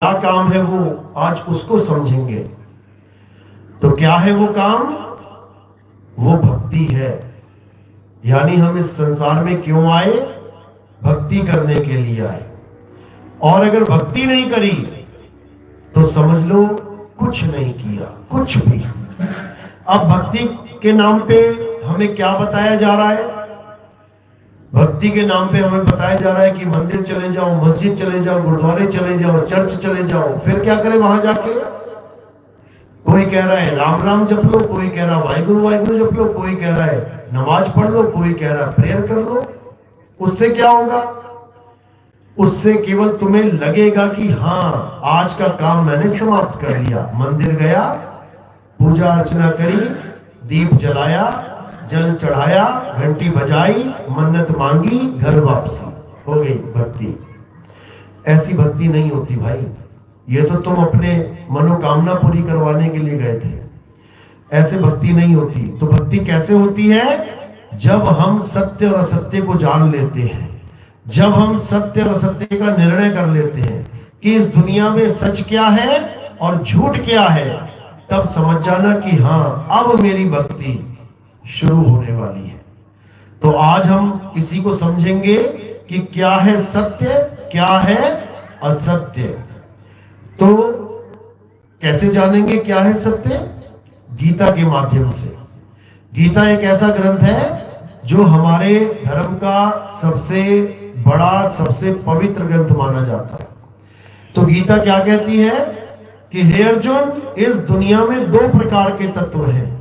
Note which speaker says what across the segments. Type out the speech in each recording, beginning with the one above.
Speaker 1: क्या काम है वो आज उसको समझेंगे। तो क्या है वो काम? वो भक्ति है। यानी हम इस संसार में क्यों आए? भक्ति करने के लिए आए। और अगर भक्ति नहीं करी तो समझ लो कुछ नहीं किया, कुछ भी। अब भक्ति के नाम पे हमें क्या बताया जा रहा है? भक्ति के नाम पे हमें बताया जा रहा है कि मंदिर चले जाओ, मस्जिद चले जाओ, गुरुद्वारे चले जाओ, चर्च चले जाओ। फिर क्या करें वहां जाके? कोई कह रहा है राम राम जप लो, कोई कह रहा है वाहिगुरु वाहिगुरु जप लो, कोई कह रहा है नमाज पढ़ लो, कोई कह रहा है प्रेयर कर लो। उससे क्या होगा? उससे केवल तुम्हें लगेगा कि हाँ आज का काम मैंने समाप्त कर लिया। मंदिर गया, पूजा अर्चना करी, दीप जलाया, जल चढ़ाया, घंटी बजाई, मन्नत मांगी, घर वापसी, हो गई भक्ति। ऐसी भक्ति नहीं होती भाई। ये तो तुम अपने मनोकामना पूरी करवाने के लिए गए थे। ऐसे भक्ति नहीं होती। तो भक्ति कैसे होती है? जब हम सत्य और असत्य को जान लेते हैं, जब हम सत्य और असत्य का निर्णय कर लेते हैं कि इस दुनिया में सच क्या है और झूठ क्या है, तब समझ जाना कि हाँ अब मेरी भक्ति शुरू होने वाली है। तो आज हम इसी को समझेंगे कि क्या है सत्य, क्या है असत्य। तो कैसे जानेंगे क्या है सत्य? गीता के माध्यम से। गीता एक ऐसा ग्रंथ है जो हमारे धर्म का सबसे बड़ा, सबसे पवित्र ग्रंथ माना जाता है। तो गीता क्या कहती है कि हे अर्जुन, इस दुनिया में दो प्रकार के तत्व हैं,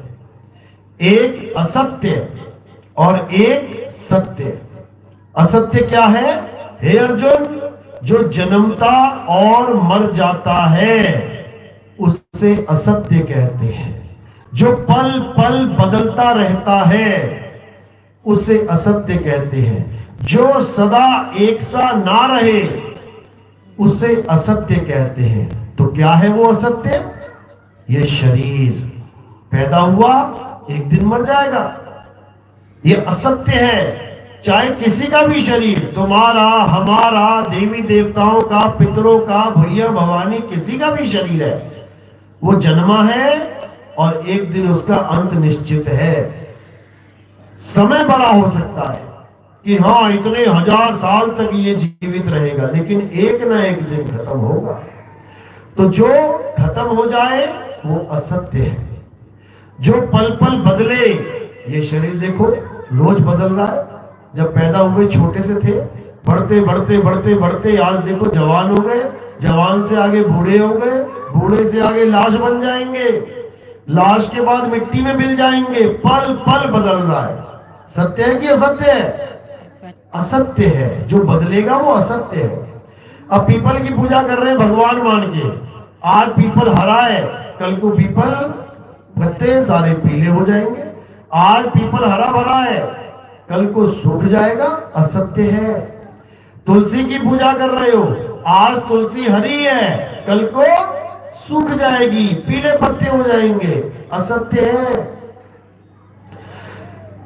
Speaker 1: एक असत्य और एक सत्य। असत्य क्या है? हे अर्जुन, जो जन्मता और मर जाता है उससे असत्य कहते हैं। जो पल पल बदलता रहता है उसे असत्य कहते हैं। जो सदा एक सा ना रहे उसे असत्य कहते हैं। तो क्या है वो असत्य? ये शरीर पैदा हुआ, एक दिन मर जाएगा, ये असत्य है। चाहे किसी का भी शरीर, तुम्हारा, हमारा, देवी देवताओं का, पितरों का, भैया भवानी, किसी का भी शरीर है, वो जन्मा है और एक दिन उसका अंत निश्चित है। समय बड़ा हो सकता है कि हाँ इतने हजार साल तक ये जीवित रहेगा, लेकिन एक ना एक दिन खत्म होगा। तो जो खत्म हो जाए वो असत्य है। जो पल पल बदले, ये शरीर देखो रोज बदल रहा है। जब पैदा हुए छोटे से थे, बढ़ते बढ़ते बढ़ते बढ़ते आज देखो जवान हो गए, जवान से आगे बूढ़े हो गए, बूढ़े से आगे लाश बन जाएंगे, लाश के बाद मिट्टी में मिल जाएंगे। पल पल बदल रहा है। सत्य है कि असत्य है? असत्य है। जो बदलेगा वो असत्य है। अब पीपल की पूजा कर रहे हैं भगवान मान के। आज पीपल हरा है, कल को पीपल पत्ते सारे पीले हो जाएंगे। आज पीपल हरा भरा है, कल को सूख जाएगा, असत्य है। तुलसी की पूजा कर रहे हो, आज तुलसी हरी है, कल को सूख जाएगी, पीले पत्ते हो जाएंगे, असत्य है।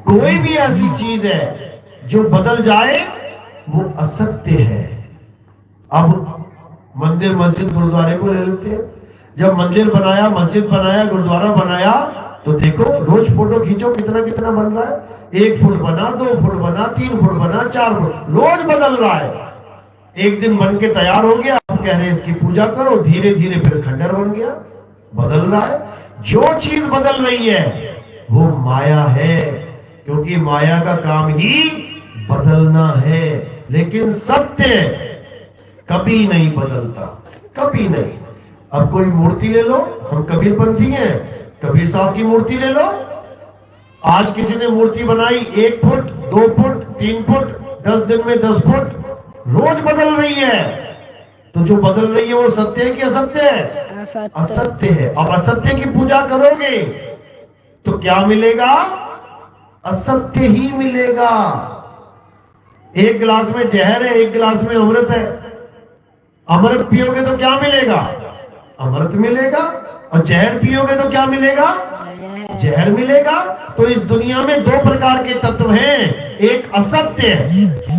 Speaker 1: कोई भी ऐसी चीज है जो बदल जाए वो असत्य है। अब मंदिर, मस्जिद, गुरुद्वारे को ले लेते हैं। जब मंदिर बनाया, मस्जिद बनाया, गुरुद्वारा बनाया, तो देखो रोज फोटो खींचो कितना कितना बन रहा है। 1 फुट बना, 2 फुट बना, 3 फुट बना, 4 फुट, रोज बदल रहा है। एक दिन बन के तैयार हो गया, आप कह रहे हैं इसकी पूजा करो, धीरे धीरे फिर खंडर बन गया। बदल रहा है। जो चीज बदल रही है वो माया है, क्योंकि माया का काम ही बदलना है। लेकिन सत्य कभी नहीं बदलता, कभी नहीं। अब कोई मूर्ति ले लो, हम कबीरपंथी हैं, कबीर साहब की मूर्ति ले लो। आज किसी ने मूर्ति बनाई 1 फुट, 2 फुट, 3 फुट, 10 दिन में 10 फुट, रोज बदल रही है। तो जो बदल रही है वो सत्य है कि असत्य है? असत्य है। अब असत्य की पूजा करोगे तो क्या मिलेगा? असत्य ही मिलेगा। एक गिलास में जहर है, एक गिलास में अमृत है। अमृत पियोगे तो क्या मिलेगा? अमृत मिलेगा। और जहर पियोगे तो क्या मिलेगा? जहर मिलेगा। तो इस दुनिया में 2 प्रकार के तत्व हैं, एक असत्य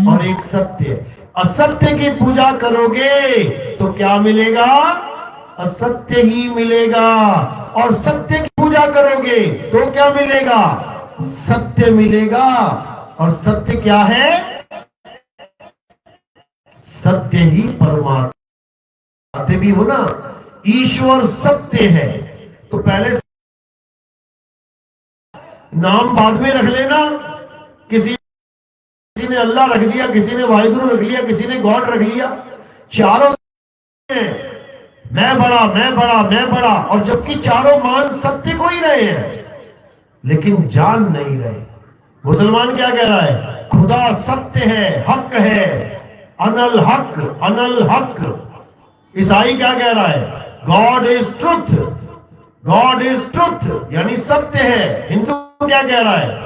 Speaker 1: और एक सत्य। असत्य की पूजा करोगे तो क्या मिलेगा? असत्य ही मिलेगा। और सत्य की पूजा करोगे तो क्या मिलेगा? सत्य मिलेगा। और सत्य क्या है? सत्य ही परमात्मा। सत्य भी हो ना, ईश्वर सत्य है। तो पहले नाम बाद में रख लेना। किसी ने अल्लाह रख लिया, किसी ने वाहिगुरु रख लिया, किसी ने गॉड रख लिया। चारों मैं बड़ा, मैं बड़ा, मैं बड़ा, और जबकि चारों मान सत्य को ही रहे हैं लेकिन जान नहीं रहे। मुसलमान क्या कह रहा है? खुदा सत्य है, हक है, अनल हक, अनल हक। ईसाई क्या कह रहा है? God is truth, God is truth, यानी सत्य है। हिंदू क्या कह रहा है?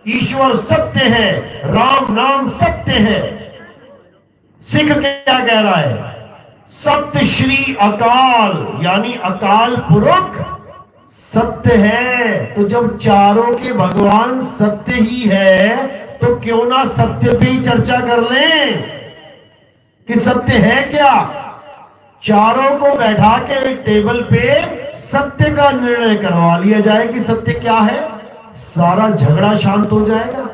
Speaker 1: ईश्वर सत्य है, राम नाम सत्य है। सिख क्या कह रहा है? सत्य श्री अकाल, यानी अकाल पुरख सत्य है। तो जब चारों के भगवान सत्य ही है तो क्यों ना सत्य पे ही चर्चा कर लें कि सत्य है क्या। चारों को बैठा के एक टेबल पे सत्य का निर्णय करवा लिया जाए कि सत्य क्या है, सारा झगड़ा शांत हो जाएगा।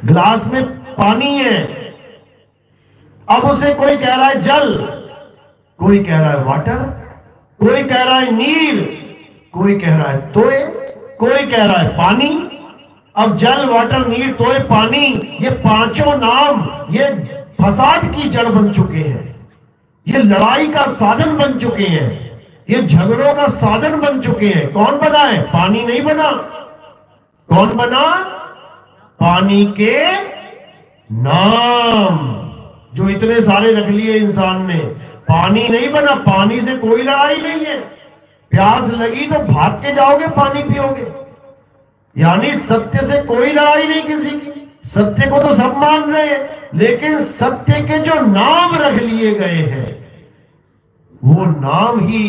Speaker 1: ग्लास में पानी है, अब उसे कोई कह रहा है जल, कोई कह रहा है वाटर, कोई कह रहा है नीर, कोई कह रहा है तोय, कोई कह रहा है पानी। अब जल, वाटर, नीर, तोय, पानी, ये पांचों नाम ये फसाद की जड़ बन चुके हैं, ये लड़ाई का साधन बन चुके हैं, ये झगड़ों का साधन बन चुके हैं। कौन बना है? पानी नहीं बना। कौन बना? पानी के नाम जो इतने सारे रख लिए इंसान ने। पानी नहीं बना, पानी से कोई लड़ाई नहीं है। प्यास लगी तो भाग के जाओगे, पानी पियोगे। यानी सत्य से कोई लड़ाई नहीं किसी की। सत्य को तो सब मान रहे हैं, लेकिन सत्य के जो नाम रख लिए गए हैं वो नाम ही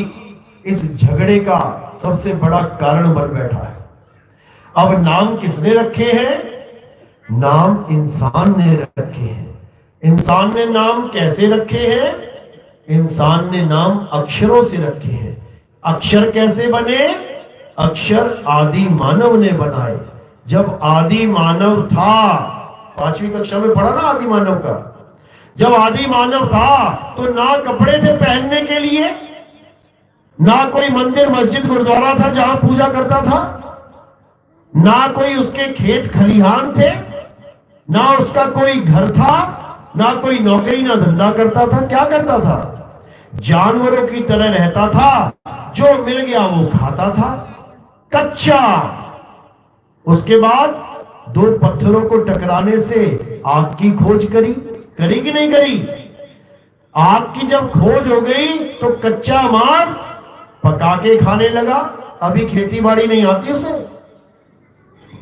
Speaker 1: इस झगड़े का सबसे बड़ा कारण बन बैठा है। अब नाम किसने रखे हैं? नाम इंसान ने रखे हैं। इंसान ने नाम कैसे रखे हैं? इंसान ने नाम अक्षरों से रखे हैं। अक्षर कैसे बने? अक्षर आदि मानव ने बनाए। जब आदि मानव था, 5वीं कक्षा में पढ़ा ना आदि मानव का, जब आदि मानव था तो ना कपड़े थे पहनने के लिए, ना कोई मंदिर मस्जिद गुरुद्वारा था जहां पूजा करता था, ना कोई उसके खेत खलिहान थे, ना उसका कोई घर था, ना कोई नौकरी ना धंधा करता था। क्या करता था? जानवरों की तरह रहता था, जो मिल गया वो खाता था, कच्चा। उसके बाद 2 पत्थरों को टकराने से आग की खोज करी कि नहीं करी? आग की जब खोज हो गई तो कच्चा मांस पका के खाने लगा। अभी खेती बाड़ी नहीं आती उसे।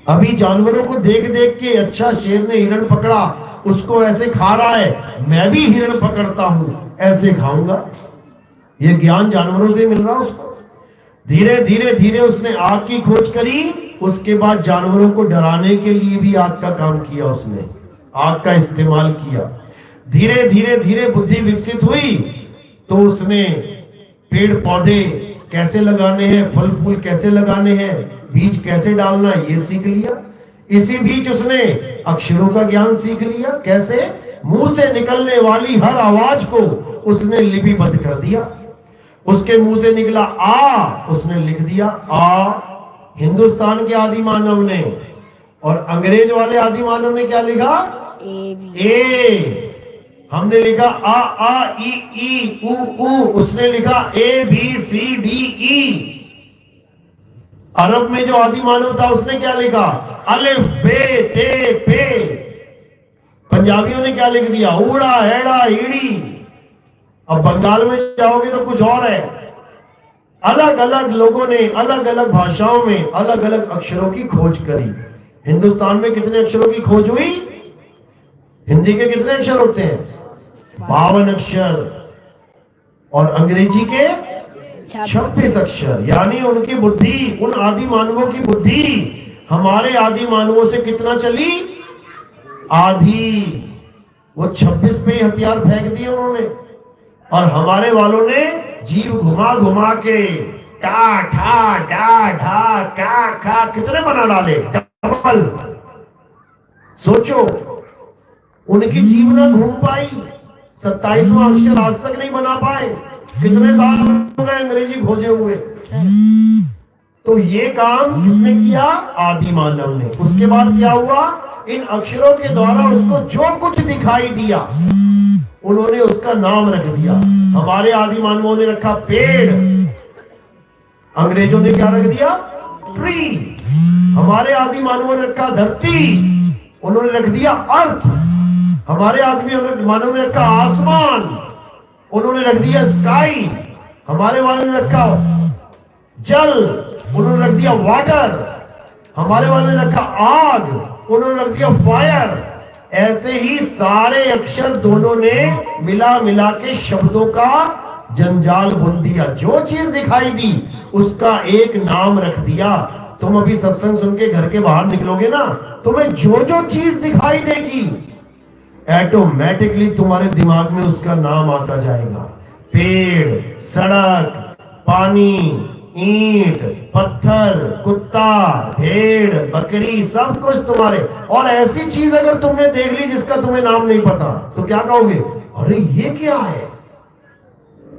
Speaker 1: अभी जानवरों को देख देख के, अच्छा शेर ने हिरण पकड़ा, उसको ऐसे खा रहा है, मैं भी हिरण पकड़ता हूं, ऐसे खाऊंगा। ये ज्ञान जानवरों से मिल रहा उसको। धीरे धीरे धीरे उसने आग की खोज करी। उसके बाद जानवरों को डराने के लिए भी आग का काम किया उसने, आग का इस्तेमाल किया। धीरे धीरे धीरे बुद्धि विकसित हुई तो उसने पेड़ पौधे कैसे लगाने हैं, फल फूल कैसे लगाने हैं, बीज कैसे डालना है, ये सीख लिया। इसी बीच उसने अक्षरों का ज्ञान सीख लिया। कैसे? मुंह से निकलने वाली हर आवाज को उसने लिपिबद्ध कर दिया। उसके मुंह से निकला आ, उसने लिख दिया आ। हिंदुस्तान के आदि मानव ने और अंग्रेज वाले आदि मानव ने क्या लिखा? ए। हमने लिखा आ ई ई उ ऊ, उसने लिखा A B C D E. अरब में जो आदि मानव था उसने क्या लिखा? अलिफ बे ते पे। पंजाबियों ने क्या लिख दिया? ऊड़ा एड़ा ईड़ी। अब बंगाल में जाओगे तो कुछ और है। अलग अलग लोगों ने अलग अलग भाषाओं में अलग अलग अक्षरों की खोज करी। हिंदुस्तान में कितने अक्षरों की खोज हुई? हिंदी के कितने अक्षर होते हैं? 52 अक्षर। और अंग्रेजी के 26 अक्षर। यानी उनकी बुद्धि, उन आदि मानवों की बुद्धि हमारे आदि मानवों से कितना चली? आधी। वो 26 पे ही हथियार फेंक दिए उन्होंने, और हमारे वालों ने जीव घुमा घुमा के टा ठा डा ढा का खा कितने बना डाले, डबल। सोचो, उनकी जीव न घूम पाई, 27वां अक्षर आज तक नहीं बना पाए, कितने साल हो गए अंग्रेजी खोजे हुए। तो ये काम किसने किया? आदि मानव ने। उसके बाद क्या हुआ? इन अक्षरों के द्वारा उसको जो कुछ दिखाई दिया उन्होंने उसका नाम रख दिया। हमारे आदि मानवों ने रखा पेड़, अंग्रेजों ने क्या रख दिया? ट्री। हमारे आदि मानवों ने रखा धरती, उन्होंने रख दिया अर्थ। हमारे आदमी मानव ने रखा आसमान, उन्होंने रख दिया स्काई। हमारे वालों ने रखा जल, उन्होंने रख दिया वाटर। हमारे वालों ने रखा आग, उन्होंने रख दिया फायर। ऐसे ही सारे अक्षर दोनों ने मिला मिला के शब्दों का जंजाल बुन दिया। जो चीज दिखाई दी उसका एक नाम रख दिया। तुम अभी सत्संग सुन के घर के बाहर निकलोगे ना, तुम्हें जो जो चीज दिखाई देगी ऑटोमेटिकली तुम्हारे दिमाग में उसका नाम आता जाएगा। पेड़, सड़क, पानी, ईंट, पत्थर, कुत्ता, भेड़, बकरी, सब कुछ तुम्हारे। और ऐसी चीज अगर तुमने देख ली जिसका तुम्हें नाम नहीं पता तो क्या कहोगे? अरे ये क्या है?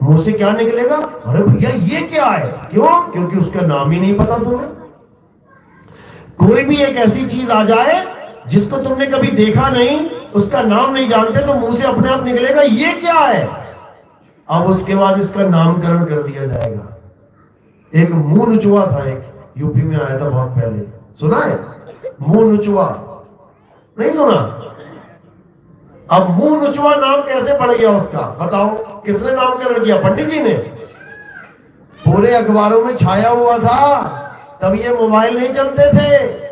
Speaker 1: मुंह से क्या निकलेगा? अरे भैया ये क्या है? क्यों? क्योंकि उसका नाम ही नहीं पता तुम्हें। कोई भी एक ऐसी चीज आ जाए जिसको तुमने कभी देखा नहीं, उसका नाम नहीं जानते, तो मुंह से अपने आप निकलेगा ये क्या है। अब उसके बाद इसका नामकरण कर दिया जाएगा। एक मुंह नुचुआ था, एक यूपी में आया था बहुत पहले, सुना है? मुंह नुचुआ नहीं सुना? अब मुंह नुचुआ नाम कैसे पड़ गया उसका? बताओ, किसने नामकरण किया? पंडित जी ने। पूरे अखबारों में छाया हुआ था, तब ये मोबाइल नहीं चलते थे।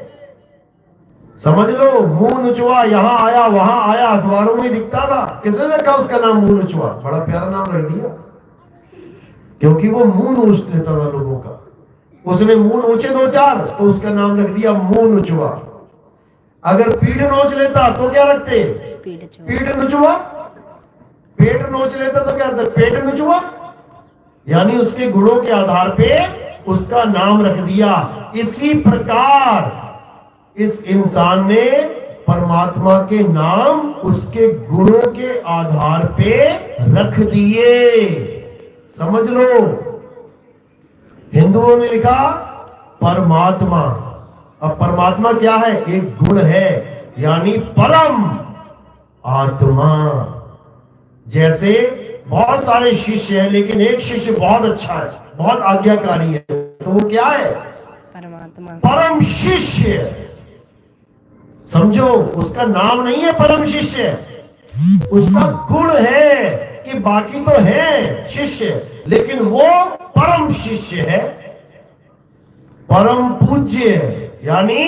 Speaker 1: समझ लो, मुंह नुचुआ, यहां आया वहां आया, अखबारों में दिखता था। किसने रखा उसका नाम मुंह नुचुआ? बड़ा प्यारा नाम रख दिया, क्योंकि वो मुंह नोच लेता था लोगों का। उसने मुंह नोचे दो चार तो उसका नाम रख दिया मुंह नुचुआ। अगर पीठ नोच लेता तो क्या रखते? पीठ नुचुआ। पेट नोच लेता तो क्या रखते? पेट नुचुआ। यानी उसके गुणों के आधार पे उसका नाम रख दिया। इसी प्रकार इस इंसान ने परमात्मा के नाम उसके गुणों के आधार पे रख दिए। समझ लो, हिंदुओं ने लिखा परमात्मा। अब परमात्मा क्या है? एक गुण है, यानी परम आत्मा। जैसे बहुत सारे शिष्य हैं, लेकिन एक शिष्य बहुत अच्छा है, बहुत आज्ञाकारी है, तो वो क्या है? परमात्मा, परम शिष्य। समझो, उसका नाम नहीं है परम शिष्य, उसका गुण है कि बाकी तो है शिष्य, लेकिन वो परम शिष्य है, परम पूज्य। यानी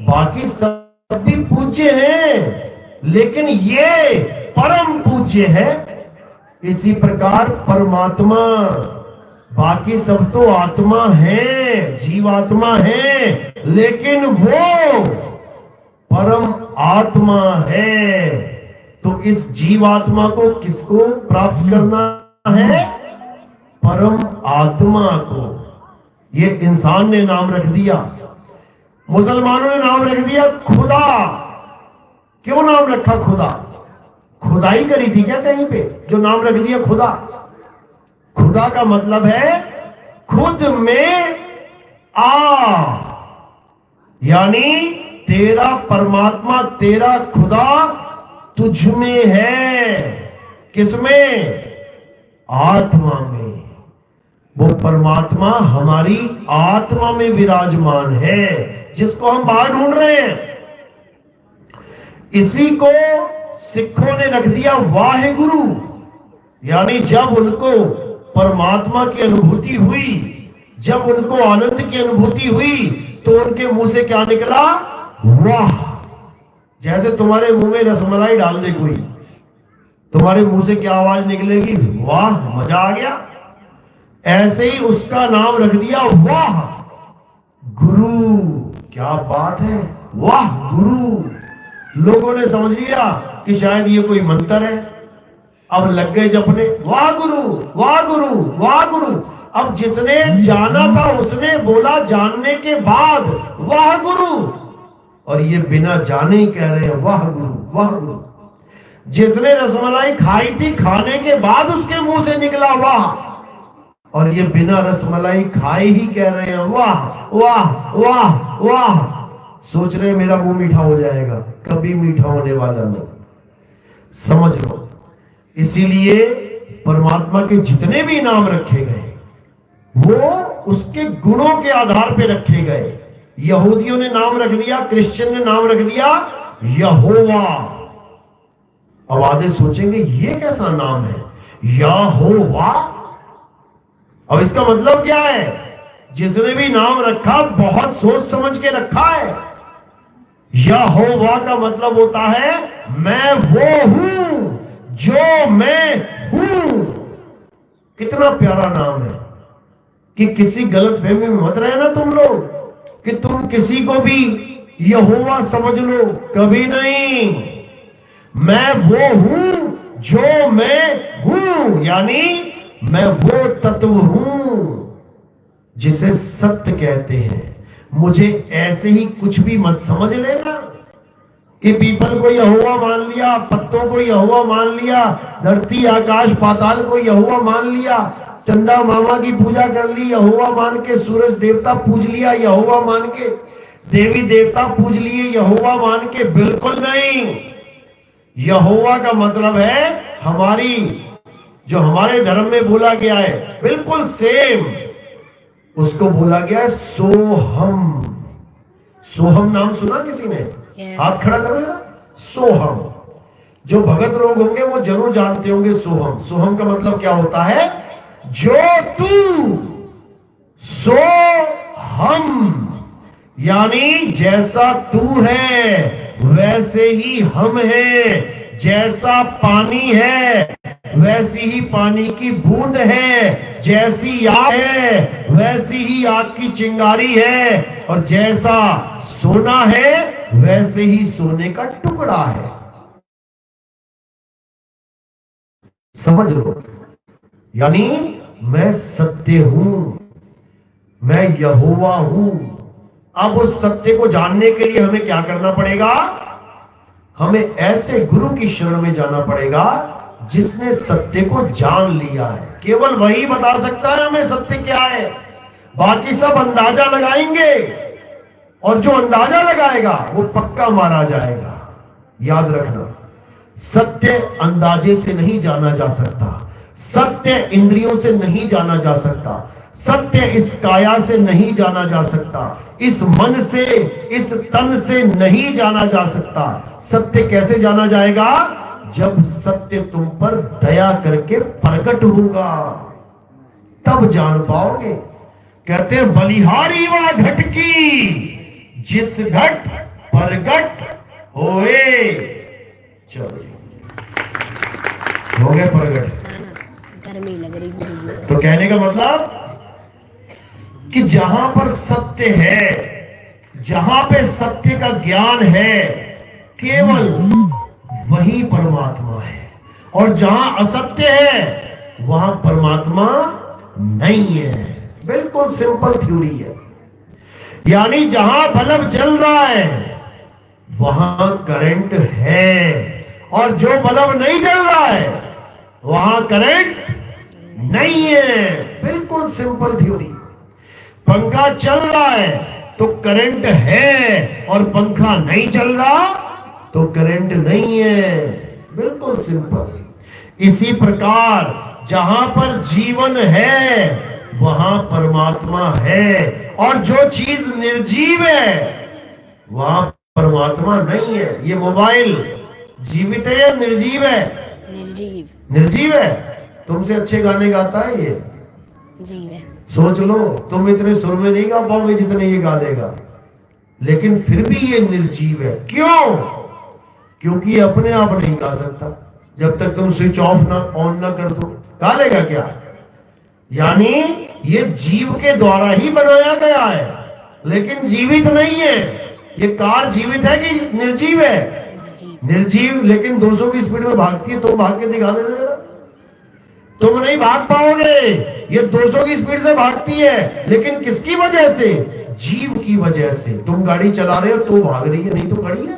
Speaker 1: बाकी सब भी पूज्य हैं, लेकिन ये परम पूज्य है। इसी प्रकार परमात्मा, बाकी सब तो आत्मा है, जीवात्मा है, लेकिन वो परम आत्मा है। तो इस जीवात्मा को किसको प्राप्त करना है? परम आत्मा को। ये इंसान ने नाम रख दिया। मुसलमानों ने नाम रख दिया खुदा। क्यों नाम रखा खुदा? खुदाई करी थी क्या कहीं पे जो नाम रख दिया खुदा? खुदा का मतलब है खुद में आ, यानी तेरा परमात्मा, तेरा खुदा तुझ में है। किसमें? आत्मा में। वो परमात्मा हमारी आत्मा में विराजमान है, जिसको हम बाहर ढूंढ रहे हैं। इसी को सिखों ने रख दिया वाहेगुरु। यानी जब उनको परमात्मा की अनुभूति हुई, जब उनको आनंद की अनुभूति हुई, तो उनके मुंह से क्या निकला? वाह। जैसे तुम्हारे मुंह में रसमलाई डाल दे कोई, तुम्हारे मुंह से क्या आवाज निकलेगी? वाह, मजा आ गया। ऐसे ही उसका नाम रख दिया वाह गुरु। क्या बात है, वाह गुरु। लोगों ने समझ लिया कि शायद ये कोई मंत्र है। अब लग गए जपने, वाह गुरु वाह गुरु वाह गुरु। अब जिसने जाना था उसने बोला जानने के बाद वाह गुरु, और ये बिना जाने ही कह रहे हैं वाह गुरु वाह गुरु। जिसने रसमलाई खाई थी खाने के बाद उसके मुंह से निकला वाह, और ये बिना रसमलाई खाए ही कह रहे हैं वाह वाह वाह वाह। सोच रहे हैं मेरा मुंह मीठा हो जाएगा, कभी मीठा होने वाला नहीं, समझ लो। इसीलिए परमात्मा के जितने भी नाम रखे गए वो उसके गुणों के आधार पे रखे गए। यहूदियों ने नाम रख दिया, क्रिश्चियन ने नाम रख दिया यहोवा। अब आधे सोचेंगे ये कैसा नाम है यहोवा। अब इसका मतलब क्या है? जिसने भी नाम रखा बहुत सोच समझ के रखा है। यहोवा का मतलब होता है मैं वो हूं जो मैं हूं। कितना प्यारा नाम है कि किसी गलतफहमी में मत रहना तुम लोग कि तुम किसी को भी यहोवा समझ लो, कभी नहीं। मैं वो हूं जो मैं हूं, यानी मैं वो तत्व हूं जिसे सत्य कहते हैं। मुझे ऐसे ही कुछ भी मत समझ लेना कि पीपल को यहोवा मान लिया, पत्तों को यहोवा मान लिया, धरती आकाश पाताल को यहोवा मान लिया, चंदा मामा की पूजा कर ली यहोवा मान के, सूरज देवता पूज लिया यहोवा मान के, देवी देवता पूज लिए यहोवा मान के। बिल्कुल नहीं। यहोवा का मतलब है हमारी जो हमारे धर्म में बोला गया है बिल्कुल सेम, उसको बोला गया है सोहम। सोहम नाम सुना किसी ने? हाथ खड़ा करो जरा। सोहम, जो भगत लोग होंगे वो जरूर जानते होंगे सोहम। सोहम का मतलब क्या होता है? जो तू सो हम, यानी जैसा तू है वैसे ही हम हैं। जैसा पानी है वैसी ही पानी की बूंद है, जैसी आग है वैसी ही आग की चिंगारी है, और जैसा सोना है वैसे ही सोने का टुकड़ा है। समझ लो, यानी मैं सत्य हूं, मैं यहोवा हूं। अब उस सत्य को जानने के लिए हमें क्या करना पड़ेगा? हमें ऐसे गुरु की शरण में जाना पड़ेगा जिसने सत्य को जान लिया है। केवल वही बता सकता है हमें सत्य क्या है। बाकी सब अंदाजा लगाएंगे, और जो अंदाजा लगाएगा वो पक्का मारा जाएगा। याद रखना, सत्य अंदाजे से नहीं जाना जा सकता, सत्य इंद्रियों से नहीं जाना जा सकता, सत्य इस काया से नहीं जाना जा सकता, इस मन से इस तन से नहीं जाना जा सकता। सत्य कैसे जाना जाएगा? जब सत्य तुम पर दया करके प्रकट होगा तब जान पाओगे। कहते हैं बलिहारी वा घट की जिस घट प्रगट होए। चलो हो गए प्रगट।
Speaker 2: गर्मी लग रही है।
Speaker 1: तो कहने का मतलब कि जहां पर सत्य है, जहां पे सत्य का ज्ञान है, केवल वही परमात्मा है, और जहां असत्य है वहां परमात्मा नहीं है। बिल्कुल सिंपल थ्योरी है। यानी जहां बल्ब जल रहा है वहां करंट है, और जो बल्ब नहीं जल रहा है वहां करंट नहीं है। बिल्कुल सिंपल थ्योरी। पंखा चल रहा है तो करंट है, और पंखा नहीं चल रहा तो करंट नहीं है। बिल्कुल सिंपल। इसी प्रकार जहां पर जीवन है वहां परमात्मा है, और जो चीज निर्जीव है वहां परमात्मा नहीं है। ये मोबाइल जीवित है या निर्जीव है?
Speaker 2: निर्जीव।
Speaker 1: निर्जीव है। तुमसे अच्छे गाने गाता है ये?
Speaker 2: जीव है।
Speaker 1: सोच लो, तुम इतने सुर में नहीं गा पाओगे जितने ये गा लेगा, लेकिन फिर भी ये निर्जीव है। क्यों? क्योंकि ये अपने आप नहीं गा सकता। जब तक तुम स्विच ऑफ ना ऑन ना कर दो, गा लेगा क्या? यानी ये जीव के द्वारा ही बनाया गया है, लेकिन जीवित नहीं है। ये कार जीवित है कि निर्जीव है?
Speaker 2: निर्जीव।
Speaker 1: निर्जीव लेकिन 200 की स्पीड में भागती है, तुम भाग के दिखा देना जरा। तुम नहीं भाग पाओगे, ये 200 की स्पीड से भागती है, लेकिन किसकी वजह से? जीव की वजह से। तुम गाड़ी चला रहे हो तो भाग रही है, नहीं तो खड़ी है।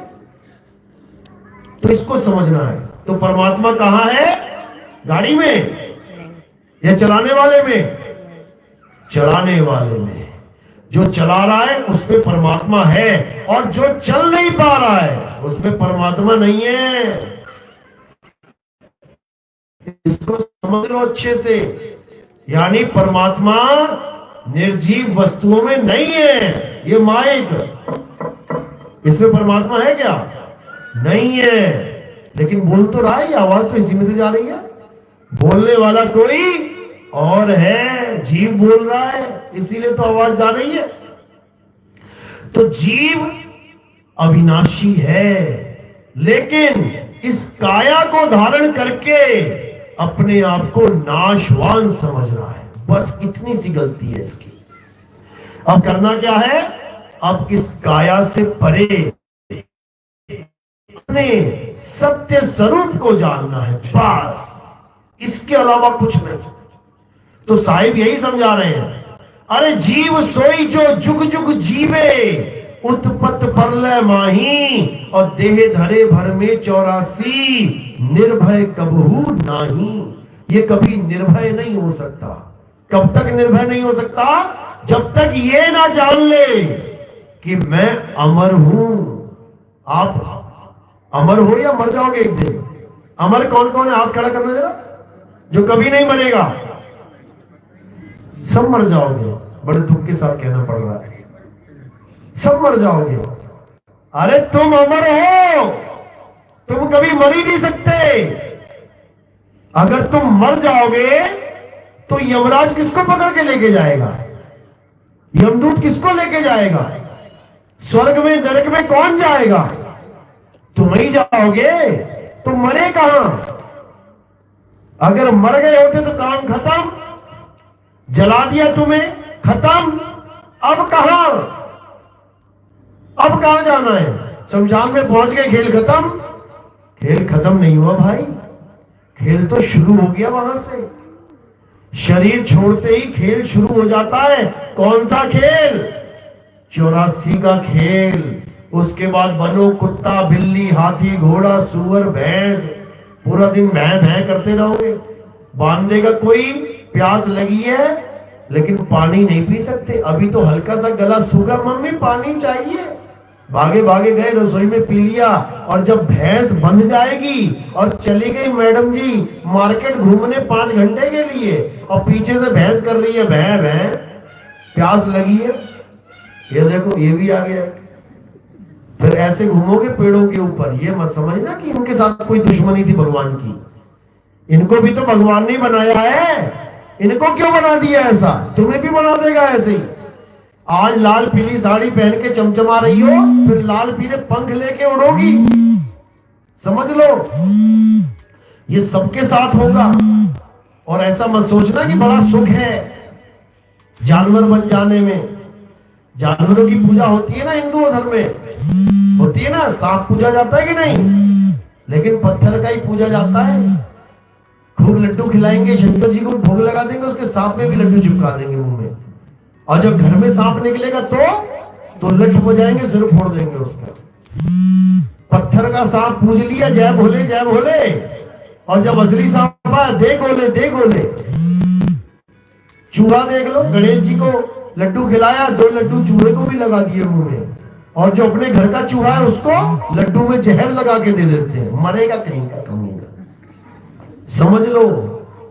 Speaker 1: तो इसको समझना है। तो परमात्मा कहां है? गाड़ी में या चलाने वाले में? चलाने वाले में। जो चला रहा है उसमें परमात्मा है, और जो चल नहीं पा रहा है उसमें परमात्मा नहीं है। इसको समझ लो अच्छे से। यानी परमात्मा निर्जीव वस्तुओं में नहीं है। ये माइक, इसमें परमात्मा है क्या? नहीं है। लेकिन बोल तो रहा है, आवाज तो इसी में से जा रही है। बोलने वाला कोई और है, जीव बोल रहा है, इसीलिए तो आवाज जा रही है। तो जीव अविनाशी है, लेकिन इस काया को धारण करके अपने आप को नाशवान समझ रहा है। बस इतनी सी गलती है इसकी। अब करना क्या है? अब इस काया से परे अपने सत्य स्वरूप को जानना है, बस। इसके अलावा कुछ नहीं। तो साहिब यही समझा रहे हैं, अरे जीव सोई जो जुग जुग जीवे, उत्पत्त परलय माही, और देह धरे भर में 84, निर्भय कबहू नाही। ये कभी निर्भय नहीं हो सकता। कब तक निर्भय नहीं हो सकता? जब तक ये ना जान ले कि मैं अमर हूं। आप अमर हो या मर जाओगे एक दिन? अमर कौन कौन है? हाथ खड़ा करना जरा। जो कभी नहीं मरेगा, सब मर जाओगे। बड़े दुख के साथ कहना पड़ रहा है, सब मर जाओगे। अरे तुम अमर हो, तुम कभी मर ही नहीं सकते। अगर तुम मर जाओगे तो यमराज किसको पकड़ के लेके जाएगा? यमदूत किसको लेके जाएगा? स्वर्ग में नरक में कौन जाएगा? तुम ही जाओगे। तुम मरे कहां? अगर मर गए होते तो काम खत्म, जला दिया तुम्हें, खत्म। अब कहां? अब कहां जाना है? शमशान में पहुंच गए, खेल खत्म? खेल खत्म नहीं हुआ भाई, खेल तो शुरू हो गया वहां से। शरीर छोड़ते ही खेल शुरू हो जाता है। कौन सा खेल? 84 का खेल। उसके बाद बनो कुत्ता बिल्ली हाथी घोड़ा सूअर भैंस, पूरा दिन भैं भैं करते रहोगे। बांध देगा कोई, प्यास लगी है लेकिन पानी नहीं पी सकते। अभी तो हल्का सा गला सूखा, मम्मी पानी चाहिए, भागे भागे गए रसोई में पी लिया। और जब भैंस बंध जाएगी और चली गई मैडम जी मार्केट घूमने 5 घंटे के लिए, और पीछे से भैंस कर रही है भैं भैं, प्यास लगी है, ये देखो ये भी आ गया। फिर ऐसे घूमोगे पेड़ों के ऊपर। ये मत समझना कि इनके साथ कोई दुश्मनी थी भगवान की। इनको भी तो भगवान ने बनाया है। इनको क्यों बना दिया ऐसा? तुम्हें भी बना देगा ऐसे ही। आज लाल पीली साड़ी पहन के चमचमा रही हो, फिर लाल पीले पंख लेके उड़ोगी। समझ लो, ये सबके साथ होगा। और ऐसा मत सोचना कि बड़ा सुख है जानवर बन जाने में। जानवरों की पूजा होती है ना हिंदू धर्म में, होती है ना। सांप पूजा जाता है कि नहीं? लेकिन पत्थर का ही पूजा जाता है। खूब लड्डू खिलाएंगे, शंकर जी को भोग लगा देंगे, उसके सांप में भी लड्डू चिपका देंगे मुंह में। और जब घर में सांप निकलेगा तो लट हो जाएंगे, सिर फोड़ देंगे उसका। पत्थर का सांप पूज लिया, जय भोले जय भोले। और जब असली सांप आया, दे गोले दे गोले। चूहा देख लो, गणेश जी को लड्डू खिलाया, 2 लड्डू चूहे को भी लगा दिए मुंह में। और जो अपने घर का चूहा है उसको लड्डू में जहर लगा के दे देते हैं, मरेगा कहीं का कमीगा। समझ लो,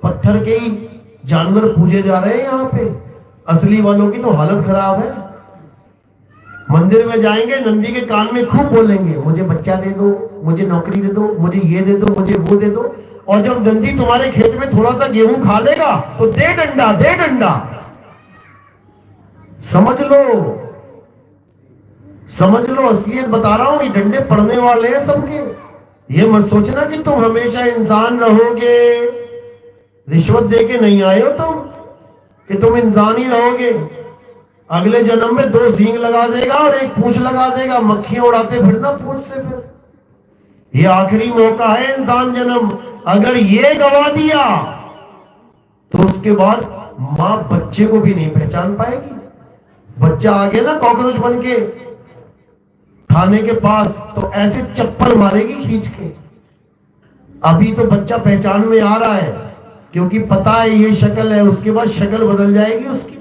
Speaker 1: पत्थर के ही जानवर पूजे जा रहे हैं यहाँ पे। असली वालों की तो हालत खराब है। मंदिर में जाएंगे, नंदी के कान में खूब बोलेंगे, मुझे बच्चा दे दो, मुझे नौकरी दे दो, मुझे ये दे दो, मुझे वो दे दो। और जब नंदी तुम्हारे खेत में थोड़ा सा गेहूं खा लेगा तो दे डंडा दे डंडा। समझ लो, समझ लो, असलियत बता रहा हूं कि डंडे पड़ने वाले हैं सबके। ये मत सोचना कि तुम हमेशा इंसान रहोगे। रिश्वत देके नहीं आए हो तुम कि तुम इंसान ही रहोगे। अगले जन्म में 2 सींग लगा देगा और 1 पूंछ लगा देगा, मक्खियां उड़ाते फिरना पूंछ से। फिर ये आखिरी मौका है इंसान जन्म, अगर ये गवा दिया तो उसके बाद मां बच्चे को भी नहीं पहचान पाएगी। बच्चा आ गया ना कॉकरोच बन के थाने के पास, तो ऐसे चप्पल मारेगी खींच के। अभी तो बच्चा पहचान में आ रहा है क्योंकि पता है ये शक्ल है, उसके बाद शक्ल बदल जाएगी उसकी।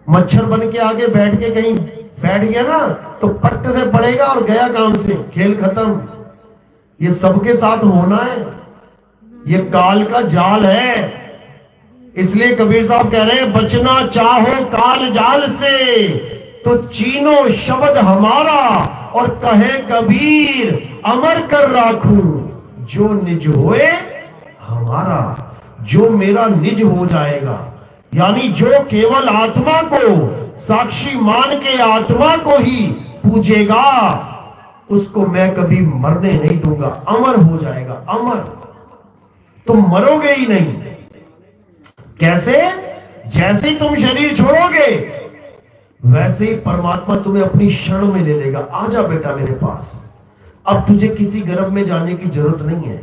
Speaker 1: मच्छर बन के आगे बैठ के कहीं बैठ गया ना तो पट्ट से पड़ेगा और गया काम से, खेल खत्म। ये सबके साथ होना है, ये काल का जाल है। इसलिए कबीर साहब कह रहे हैं बचना चाहो काल जाल से तो चीनो शब्द हमारा, और कहे कबीर अमर कर राखूं जो निज होए हमारा। जो मेरा निज हो जाएगा, यानी जो केवल आत्मा को साक्षी मान के आत्मा को ही पूजेगा, उसको मैं कभी मरने नहीं दूंगा, अमर हो जाएगा। अमर, तुम मरोगे ही नहीं। कैसे? जैसे तुम शरीर छोड़ोगे वैसे ही परमात्मा तुम्हें अपनी क्षण में ले लेगा। आजा बेटा मेरे पास, अब तुझे किसी गर्भ में जाने की जरूरत नहीं है।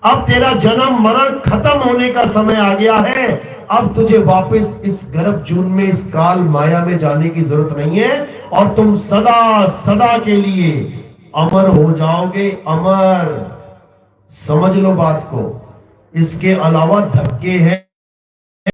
Speaker 1: अब तेरा जन्म मरण खत्म होने का समय आ गया है। अब तुझे वापस इस गर्भ जून में, इस काल माया में जाने की जरूरत नहीं है, और तुम सदा सदा के लिए अमर हो जाओगे। अमर, समझ लो बात को। इसके अलावा धक्के हैं